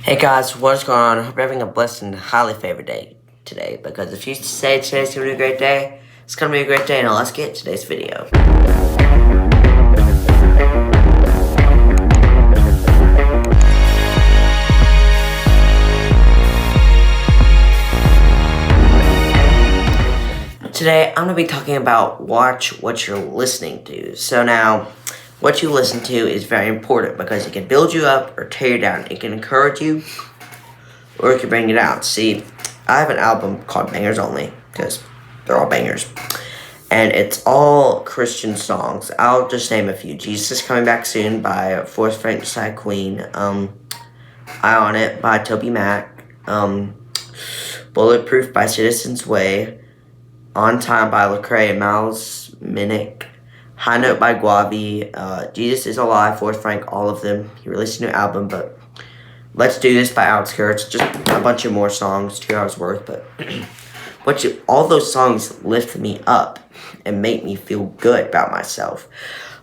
Hey guys, what's going on? I hope you're having a blessed and highly favored day today, because if you say today's going to be a great day, it's going to be a great day. Now let's get today's video. Today, I'm going to be talking about watch what you're listening to. So now, what you listen to is very important because it can build you up or tear you down. It can encourage you or it can bring you down. See, I have an album called Bangers Only because they're all bangers. And it's all Christian songs. I'll just name a few. Jesus is Coming Back Soon by Force Frank Side Queen. I On It by Toby Mac. Bulletproof by Citizens Way. On Time by Lecrae and Miles Minnick. High Note by Guavi, Jesus is Alive, Forrest Frank, all of them. He released a new album, but Let's Do This by Outskirts, just a bunch of more songs, 2 hours worth, but all those songs lift me up and make me feel good about myself.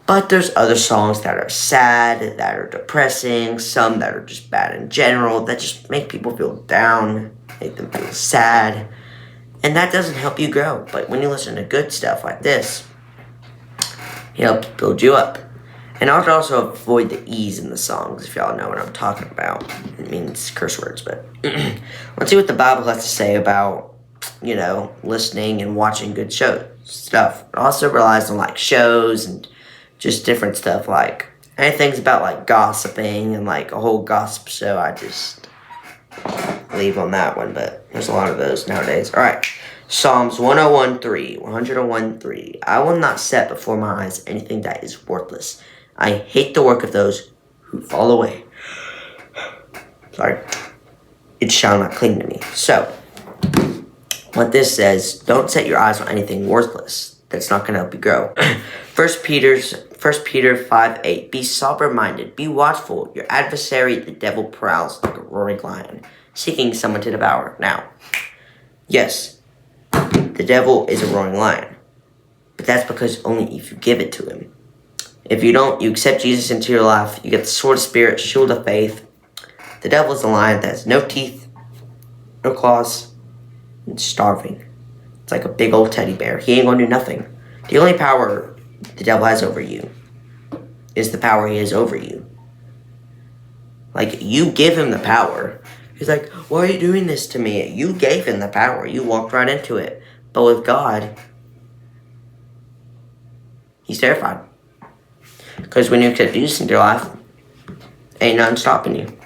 But there's other songs that are sad, that are depressing, some that are just bad in general, that just make people feel down, make them feel sad, and that doesn't help you grow. But when you listen to good stuff like this, it helps build you up. And I would also avoid the E's in the songs, if y'all know what I'm talking about. It means curse words, but let's see what the Bible has to say about, listening and watching good stuff. It also relies on, shows and just different stuff, anything's about, gossiping and, a whole gossip show. I just leave on that one, but there's a lot of those nowadays. All right. Psalms 101:3. I will not set before my eyes anything that is worthless. I hate the work of those who fall away. Sorry. It shall not cling to me. So, what this says, don't set your eyes on anything worthless. That's not going to help you grow. 1 Peter 5:8. Be sober-minded. Be watchful. Your adversary, the devil, prowls like a roaring lion, seeking someone to devour. Now, yes, the devil is a roaring lion. But that's because only if you give it to him. If you don't, you accept Jesus into your life, you get the sword of spirit, shield of faith. The devil is a lion that has no teeth, no claws, and starving. It's like a big old teddy bear. He ain't gonna do nothing. The only power the devil has over you is the power he has over you. You give him the power. He's like, why are you doing this to me? You gave him the power. You walked right into it. But with God, he's terrified. Because when you accept Jesus into your life, ain't nothing stopping you.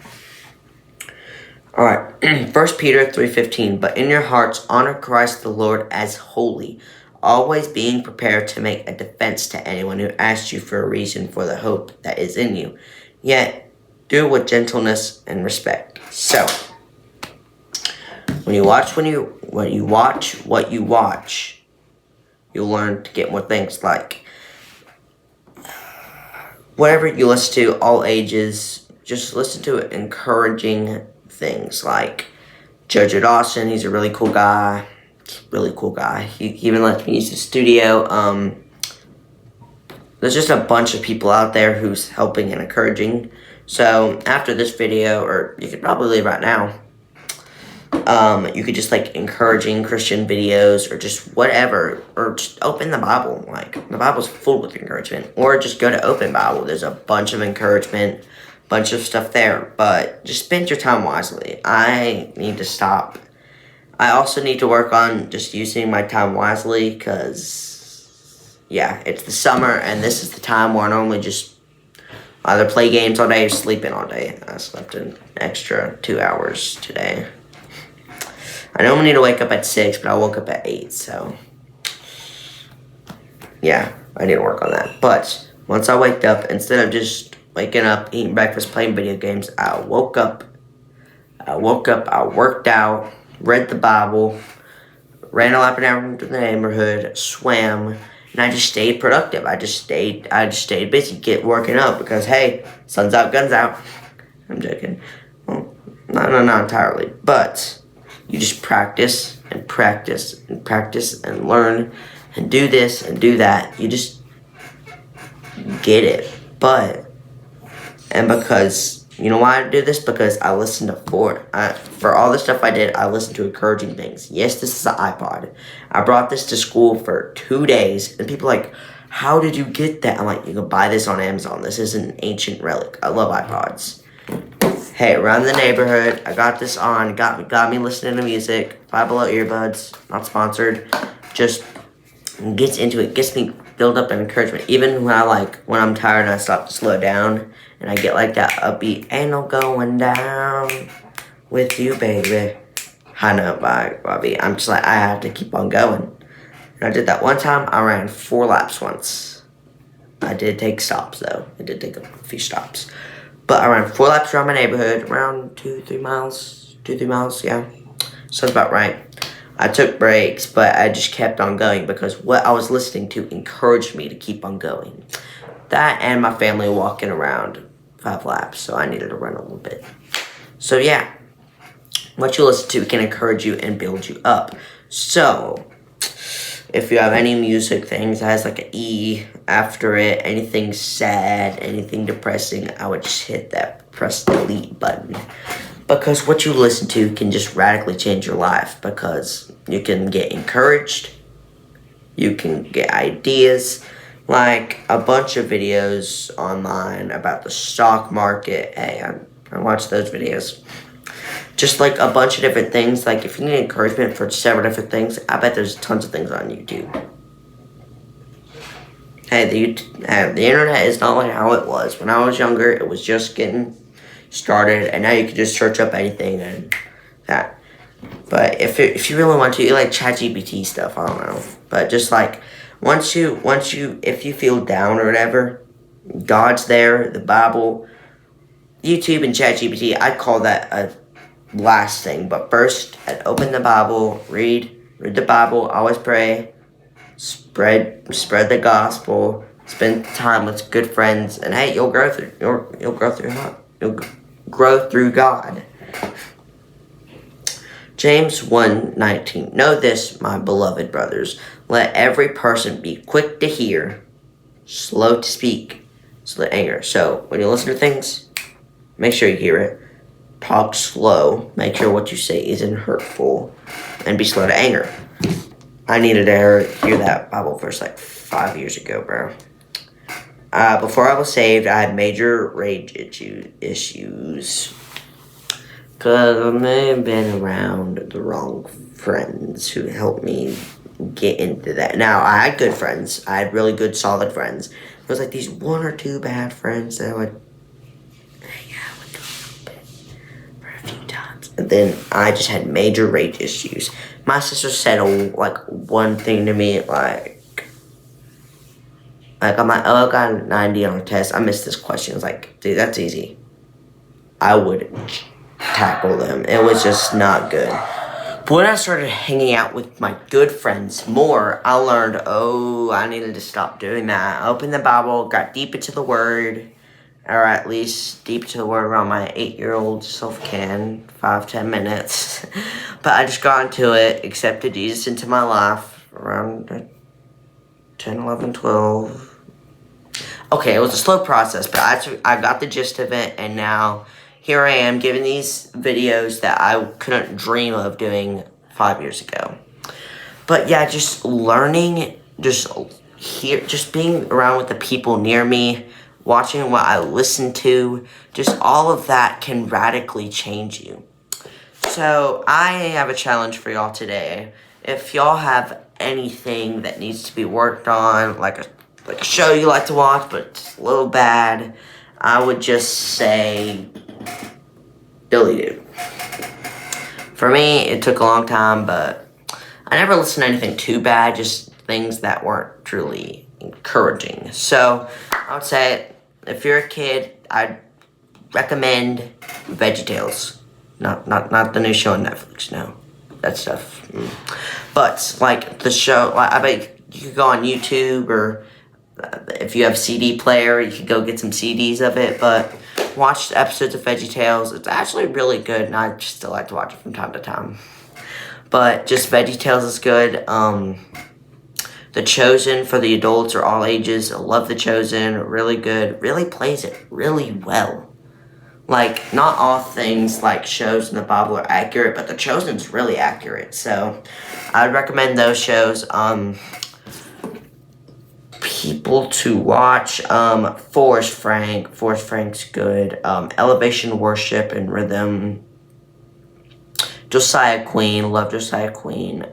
Alright, 1 Peter 3:15. But in your hearts, honor Christ the Lord as holy, always being prepared to make a defense to anyone who asks you for a reason for the hope that is in you. Yet, do it with gentleness and respect. So, when you watch what you watch, you'll learn to get more things whatever you listen to, all ages, just listen to encouraging things like Jojo Dawson. He's a really cool guy. He even lets me use his studio. There's just a bunch of people out there who's helping and encouraging. So after this video, or you could probably leave right now, you could just encouraging Christian videos or just whatever, or just open the Bible. The Bible's full with encouragement, or just go to Open Bible. There's a bunch of encouragement, bunch of stuff there, but just spend your time wisely. I need to stop. I also need to work on just using my time wisely because, it's the summer and this is the time where I normally just either play games all day or sleep in all day. I slept an extra 2 hours today. I normally need to wake up at 6, but I woke up at 8, so I need to work on that. But once I waked up, instead of just waking up, eating breakfast, playing video games, I worked out, read the Bible, ran a lap around the neighborhood, swam, and I just stayed productive. I just stayed busy, working up because, hey, sun's out, guns out. I'm joking. Well, not entirely, but you just practice and practice and practice and learn and do this and do that. You just get it. And because You know why I do this? Because I listen to for all the stuff I did, I listened to encouraging things. Yes, this is an iPod. I brought this to school for 2 days, and people are like, how did you get that? I'm like, you can buy this on Amazon. This is an ancient relic. I love iPods. Hey, around the neighborhood, I got this on. Got me listening to music. Five Below earbuds, not sponsored. Just gets into it, gets me build up and encouragement. Even when I'm tired and I stop to slow down and I get like that upbeat, ain't no going down with you, baby. High Note by Bobby. I'm just like, I have to keep on going. And I did that one time. I ran 4 laps once. I did take stops though. I did take a few stops. But I ran 4 laps around my neighborhood, around 2-3 miles. 2-3 miles, yeah. Sounds about right. I took breaks, but I just kept on going because what I was listening to encouraged me to keep on going. That and my family walking around 5 laps, so I needed to run a little bit. So yeah, what you listen to can encourage you and build you up. So, if you have any music things that has like an E after it, anything sad, anything depressing, I would just hit that press delete button. Because what you listen to can just radically change your life. Because you can get encouraged. You can get ideas. Like a bunch of videos online about the stock market. Hey, I watch those videos. Just like a bunch of different things. Like if you need encouragement for several different things, I bet there's tons of things on YouTube. Hey, the internet is not like how it was. When I was younger, it was just getting started, and now you can just search up anything and that. But if you really want to, you like ChatGPT stuff, I don't know. But just like if you feel down or whatever, God's there, the Bible, YouTube and ChatGPT, I'd call that a last thing. But first, I'd open the Bible, read the Bible, always pray, spread the gospel, spend time with good friends, and hey, you'll grow through God. James 1:19. Know this, my beloved brothers. Let every person be quick to hear, slow to speak, slow to anger. So when you listen to things, make sure you hear it. Talk slow. Make sure what you say isn't hurtful. And be slow to anger. I needed to hear that Bible verse like 5 years ago, bro. Before I was saved, I had major rage issues. Because I may have been around the wrong friends who helped me get into that. Now, I had good friends. I had really good, solid friends. There was like these 1 or 2 bad friends that I would hang out with a little bit for a few times. And then I just had major rage issues. My sister said one thing to me I'm like, oh, I got a 90 on a test. I missed this question. I was like, dude, that's easy. I would tackle them. It was just not good. But when I started hanging out with my good friends more, I learned, I needed to stop doing that. I opened the Bible, got deep into the Word, or at least deep into the Word around my 8-year-old self can, 5-10 minutes. But I just got into it, accepted Jesus into my life around 10, 11, 12. Okay, it was a slow process, but I got the gist of it, and now here I am giving these videos that I couldn't dream of doing 5 years ago. But yeah, just learning, just being around with the people near me, watching what I listen to, just all of that can radically change you. So I have a challenge for y'all today. If y'all have anything that needs to be worked on, like a show you like to watch, but it's a little bad, I would just say delete it. For me, it took a long time, but I never listened to anything too bad, just things that weren't truly encouraging. So I would say, if you're a kid, I'd recommend VeggieTales. Not the new show on Netflix, no. That stuff. But, like, the show, I bet you could go on YouTube, or if you have a CD player, you could go get some CDs of it, but watch the episodes of VeggieTales. It's actually really good, and I just still like to watch it from time to time. But just VeggieTales is good. The Chosen for the adults or all ages. I love The Chosen. Really good. Really plays it really well. like, not all things, like, shows in the Bible are accurate, but The Chosen's really accurate. So, I'd recommend those shows. People to watch, Forrest Frank's good. Elevation Worship and Rhythm. Josiah Queen, love Josiah Queen.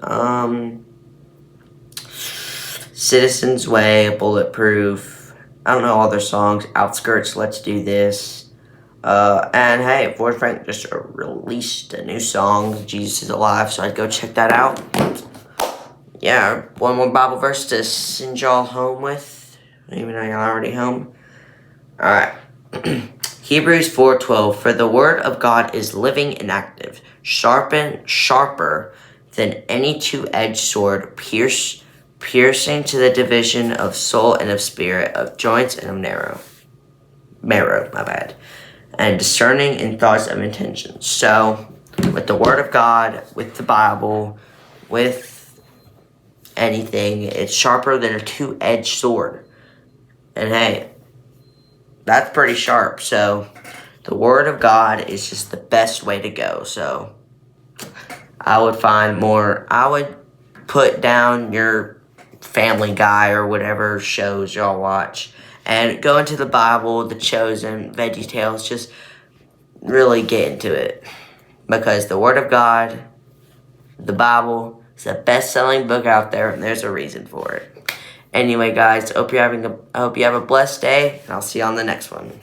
Citizen's Way, Bulletproof. I don't know all their songs. Outskirts, Let's Do This. And hey, Forrest Frank just released a new song, Jesus is Alive, so I'd go check that out. Yeah, one more Bible verse to send y'all home with, even though y'all already home. Alright. Hebrews 4:12, for the word of God is living and active, sharper than any two-edged sword, piercing to the division of soul and of spirit, of joints and of marrow, and discerning in thoughts of intentions. So, with the word of God, with the Bible, with anything, it's sharper than a two-edged sword. And hey, that's pretty sharp. So the word of God is just the best way to go. So I would put down your Family Guy or whatever shows y'all watch and go into the Bible, The Chosen, VeggieTales. Just really get into it, because the word of God, the Bible, is the best-selling book out there, and there's a reason for it. Anyway, guys, I hope you have a blessed day, and I'll see you on the next one.